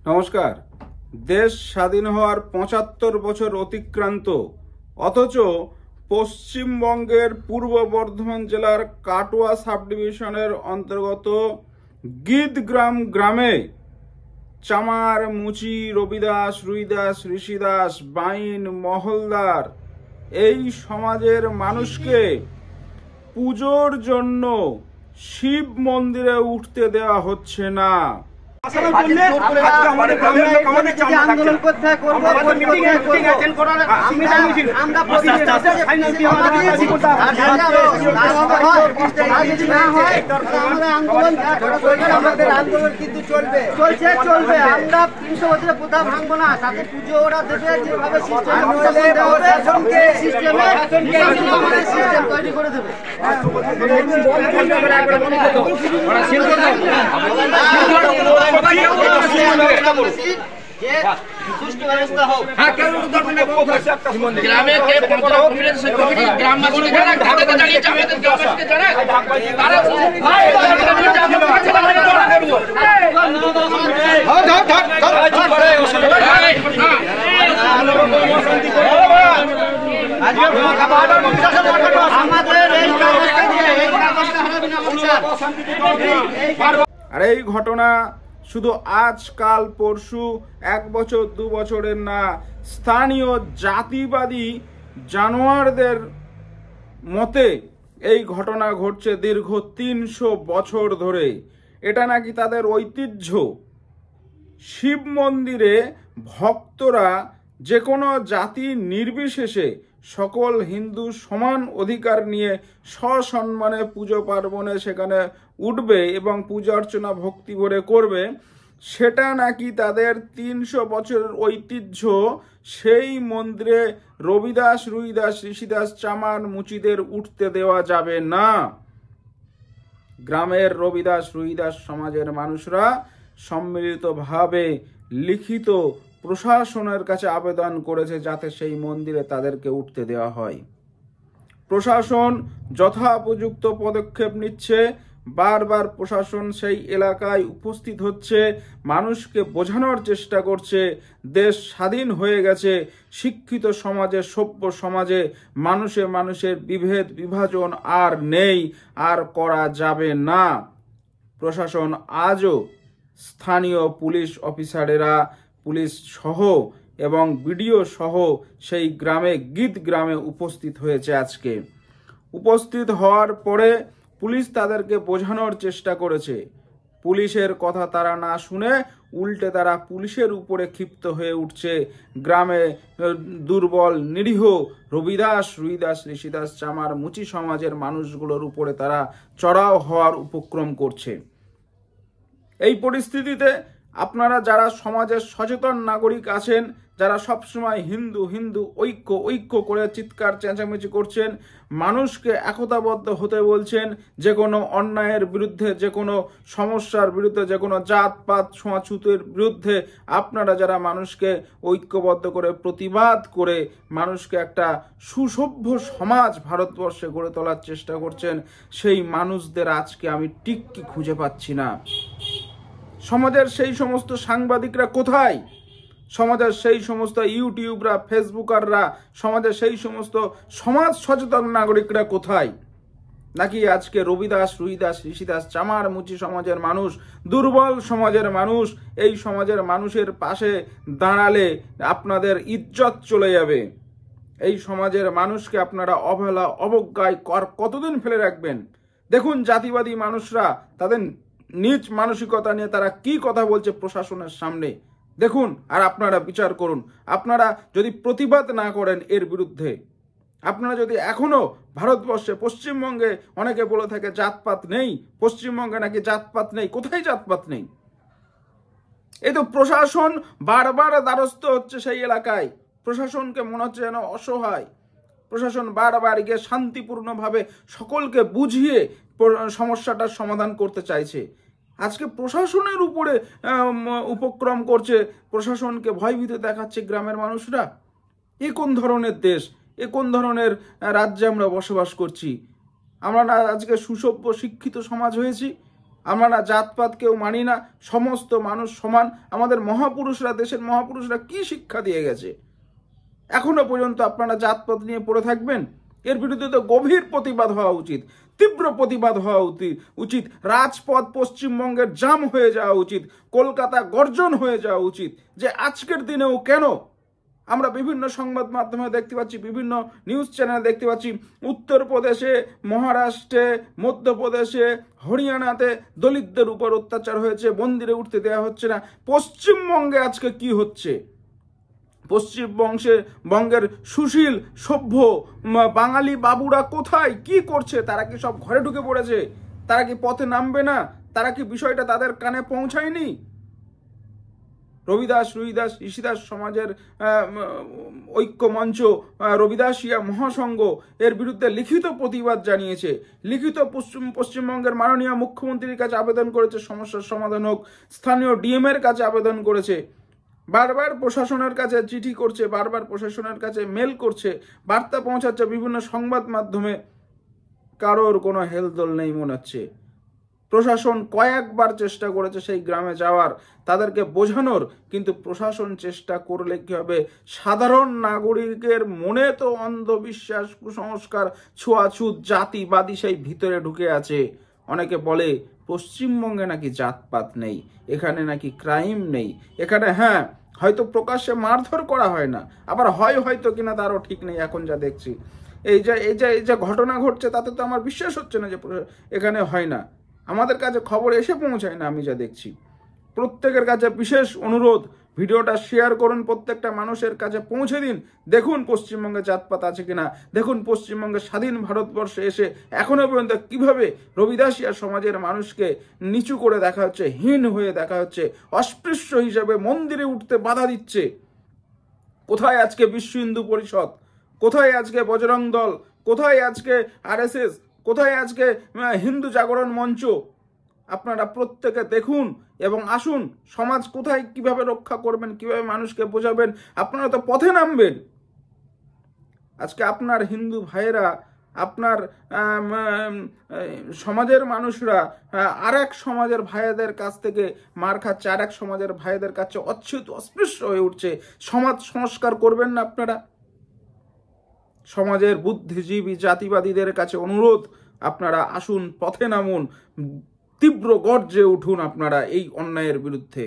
নমস্কার। দেশ স্বাধীন হওয়ার ৭৫ বছর অতিক্রান্ত, অথচ পশ্চিমবঙ্গের পূর্ব বর্ধমান জেলার কাটোয়া সাব ডিভিশনের অন্তর্গত গীতগ্রাম গ্রামে চামার, মুচি, রবিদাস, রুইদাস, ঋষিদাস, বাইন, মহলদার এই সমাজের মানুষকে পুজোর জন্য শিব মন্দিরে উঠতে দেওয়া হচ্ছে না। আন্দোলন করতে কিন্তু চলবে। আমরা ৩০০ বছরের প্রথা ভাঙবো না, তাতে পুজো ওরা দেবে যেভাবে সিস্টেম তৈরি করে দেবে। আর এই ঘটনা শুধু আজকাল পরশু, ১ বছর ২ বছরের না, স্থানীয় জাতিবাদী জানোয়ারদের মতে এই ঘটনা ঘটছে দীর্ঘ ৩০০ বছর ধরে। এটা নাকি তাদের ঐতিহ্য। শিব মন্দিরে ভক্তরা যে কোনো জাতি নির্বিশেষে সকল হিন্দু সমান অধিকার নিয়ে সসম্মানে পুজো পার্বণে সেখানে উঠবে এবং পূজা অর্চনা ভক্তি ভরে করবে, সেটা নাকি তাদের ৩০০ বছরের ঐতিহ্য। সেই মন্দিরে রবিদাস, রুইদাস, ঋষিদাস, চামার, মুচিদের উঠতে দেওয়া যাবে না। গ্রামের রবিদাস, রুইদাস সমাজের মানুষরা সম্মিলিতভাবে লিখিত প্রশাসনের কাছে আবেদন করেছে যাতে সেই মন্দিরে তাদেরকে উঠতে দেওয়া হয়। প্রশাসন যথোপযুক্ত পদক্ষেপ নিচ্ছে। বারবার প্রশাসন সেই এলাকায় উপস্থিত হচ্ছে, মানুষকে বোঝানোর চেষ্টা করছে দেশ স্বাধীন হয়ে গেছে। শিক্ষিত সমাজে, সভ্য সমাজে মানুষের বিভেদ বিভাজন আর নেই, আর করা যাবে না। প্রশাসন আজও স্থানীয় পুলিশ অফিসারেরা, পুলিশ সহ এবং বিডিও সহ সেই গ্রামে, গীতগ্রামে উপস্থিত হয়েছে। আজকে উপস্থিত হওয়ার পরে পুলিশ তাদেরকে বোঝানোর চেষ্টা করেছে। পুলিশের কথা তারা না শুনে উল্টে তারা পুলিশের উপরে ক্ষিপ্ত হয়ে উঠছে। গ্রামে দুর্বল, নিরীহ রবিদাস, রুইদাস, ঋষিদাস, চামার, মুচি সমাজের মানুষগুলোর উপরে তারা চড়াও হওয়ার উপক্রম করছে। এই পরিস্থিতিতে আপনারা যারা সমাজের সচেতন নাগরিক আছেন, যারা সবসময় হিন্দু হিন্দু ঐক্য ঐক্য করে চিৎকার চেঁচামেচি করছেন, মানুষকে একতাবদ্ধ হতে বলছেন, যে কোনো অন্যায়ের বিরুদ্ধে, যে কোনো সমস্যার বিরুদ্ধে, যে কোনো জাতপাত ছোঁয়াছুতের বিরুদ্ধে আপনারা যারা মানুষকে ঐক্যবদ্ধ করে প্রতিবাদ করে মানুষকে একটা সুসভ্য সমাজ ভারতবর্ষে গড়ে তোলার চেষ্টা করছেন, সেই মানুষদের আজকে আমি টিক্কি খুঁজে পাচ্ছি না। সমাজের সেই সমস্ত সাংবাদিকরা কোথায়? সমাজের সেই সমস্ত ইউটিউবরা, ফেসবুকাররা, সমাজের সেই সমস্ত সমাজ সচেতন নাগরিকরা কোথায়? নাকি আজকে রবিদাস, রুইদাস, ঋষিদাস, চামার, মুচি সমাজের মানুষ, দুর্বল সমাজের মানুষ, এই সমাজের মানুষের পাশে দাঁড়ালে আপনাদের ইজ্জত চলে যাবে? এই সমাজের মানুষকে আপনারা অবহেলা, অবজ্ঞায় কতদিন ফেলে রাখবেন? দেখুন জাতিবাদী মানুষরা তাদের নিজ মানসিকতা নিয়ে তারা কি কথা বলছে প্রশাসনের সামনে, দেখুন আর আপনারা বিচার করুন। আপনারা যদি প্রতিবাদ না করেন এর বিরুদ্ধে, আপনারা যদি এখনো ভারতবর্ষে, পশ্চিমবঙ্গে অনেকে বলে থাকে জাতপাত নেই, পশ্চিমবঙ্গে নাকি জাতপাত নেই, কোথায় জাতপাত নেই? এই তো প্রশাসন বারবার দ্বারস্থ হচ্ছে সেই এলাকায়। প্রশাসনকে মনে হচ্ছে যেন অসহায়। প্রশাসন বারবার গিয়ে শান্তিপূর্ণভাবে সকলকে বুঝিয়ে সমস্যাটার সমাধান করতে চাইছে। আজকে প্রশাসনের উপরে উপক্রম করছে, প্রশাসনকে ভয়ভীত দেখাচ্ছে গ্রামের মানুষরা। এ কোন ধরনের দেশ, এ কোন ধরনের রাজ্যে আমরা বসবাস করছি? আমরা না আজকে সুসভ্য শিক্ষিত সমাজ হয়েছি? আমরা জাতপাত কেউ মানি না, সমস্ত মানুষ সমান। আমাদের মহাপুরুষরা, দেশের মহাপুরুষরা কি শিক্ষা দিয়ে গেছে? এখনো পর্যন্ত আপনারা জাতপাত নিয়ে পড়ে থাকবেন? এর বিরুদ্ধে তো গভীর প্রতিবাদ হওয়া উচিত, তীব্র প্রতিবাদ হওয়া উচিত। রাজপথ পশ্চিমবঙ্গের জাম হয়ে যাওয়া উচিত, কলকাতা গর্জন হয়ে যাওয়া উচিত, যে আজকের দিনেও কেন আমরা বিভিন্ন সংবাদ মাধ্যমে দেখতে পাচ্ছি, বিভিন্ন নিউজ চ্যানেলে দেখতে পাচ্ছি, উত্তরপ্রদেশে, মহারাষ্ট্রে, মধ্যপ্রদেশে, হরিয়ানাতে দলিতদের উপর অত্যাচার হয়েছে, মন্দিরে উঠতে দেওয়া হচ্ছে না। পশ্চিমবঙ্গে আজকে কি হচ্ছে? পশ্চিমবঙ্গের সুশীল সভ্য বাঙালি বাবুরা কোথায়, কি করছে? তারা কি সব ঘরে ঢুকে পড়েছে? তারা কি পথে নামবে না? তারা কি বিষয়টা তাদের কানে পৌঁছায়নি? রবিদাস, রুইদাস, ঋষিদাস সমাজের ঐক্য মঞ্চ, রবিদাসিয়া মহাসংঘ এর বিরুদ্ধে লিখিত প্রতিবাদ জানিয়েছে, লিখিত পশ্চিমবঙ্গের মাননীয় মুখ্যমন্ত্রীর কাছে আবেদন করেছে সমস্যার সমাধান হোক, স্থানীয় ডিএম এর কাছে আবেদন করেছে, বারবার প্রশাসনের কাছে চিঠি করছে, বারবার প্রশাসনের কাছে মেল করছে, বার্তা পৌঁছাচ্ছে বিভিন্ন সংবাদ মাধ্যমে। কারোর কোনো হেলদোল নেই মনে হচ্ছে। প্রশাসন কয়েকবার চেষ্টা করেছে সেই গ্রামে যাওয়ার, তাদেরকে বোঝানোর, কিন্তু প্রশাসন চেষ্টা করলে কি হবে? সাধারণ নাগরিকের মনে তো অন্ধবিশ্বাস, কুসংস্কার, ছোঁয়াছুত, জাতিবাদী সেই ভিতরে ঢুকে আছে। অনেকে বলে পশ্চিমবঙ্গে নাকি জাতপাত নেই, এখানে নাকি ক্রাইম নেই, এখানে হ্যাঁ হয়তো প্রকাশ্যে মারধর করা হয় না, আবার হয়তো কিনা তারও ঠিক নেই। এখন যা দেখছি, এই যে ঘটনা ঘটছে, তাতে তো আমার বিশ্বাস হচ্ছে না যে এখানে হয় না। আমাদের কাছে খবর এসে পৌঁছায় না। আমি যা দেখছি, প্রত্যেকের কাছে বিশেষ অনুরোধ, ভিডিওটা শেয়ার করুন, প্রত্যেকটা মানুষের কাছে পৌঁছে দিন। দেখুন পশ্চিমবঙ্গে জাতপাত আছে কিনা, দেখুন পশ্চিমবঙ্গে স্বাধীন ভারতবর্ষে এসে এখনো পর্যন্ত কিভাবে রবিদাসিয়া সমাজের মানুষকে নিচু করে দেখা হচ্ছে, হীন হয়ে দেখা হচ্ছে, অস্পৃশ্য হিসেবে মন্দিরে উঠতে বাধা দিচ্ছে। কোথায় আজকে বিশ্ব হিন্দু পরিষদ? কোথায় আজকে বজরং দল? কোথায় আজকে RSS? কোথায় আজকে হিন্দু জাগরণ মঞ্চ? আপনারা প্রত্যেকে দেখুন এবং আসুন। সমাজ কোথায়, কিভাবে রক্ষা করবেন, কিভাবে মানুষকে বোঝাবেন? আপনারা তো পথে নামবেন। আজকে আপনার হিন্দু ভাইয়েরা, আপনার সমাজের মানুষরা আর এক সমাজের ভাইদের কাছ থেকে মার খাচ্ছে, আর এক সমাজের ভাইদের কাছে অচ্যুত অস্পৃশ্য হয়ে উঠছে। সমাজ সংস্কার করবেন না আপনারা? সমাজের বুদ্ধিজীবী জাতিবাদীদের কাছে অনুরোধ, আপনারা আসুন, পথে নামুন, তীব্র গর্জে উঠুন আপনারা এই অন্যায়ের বিরুদ্ধে।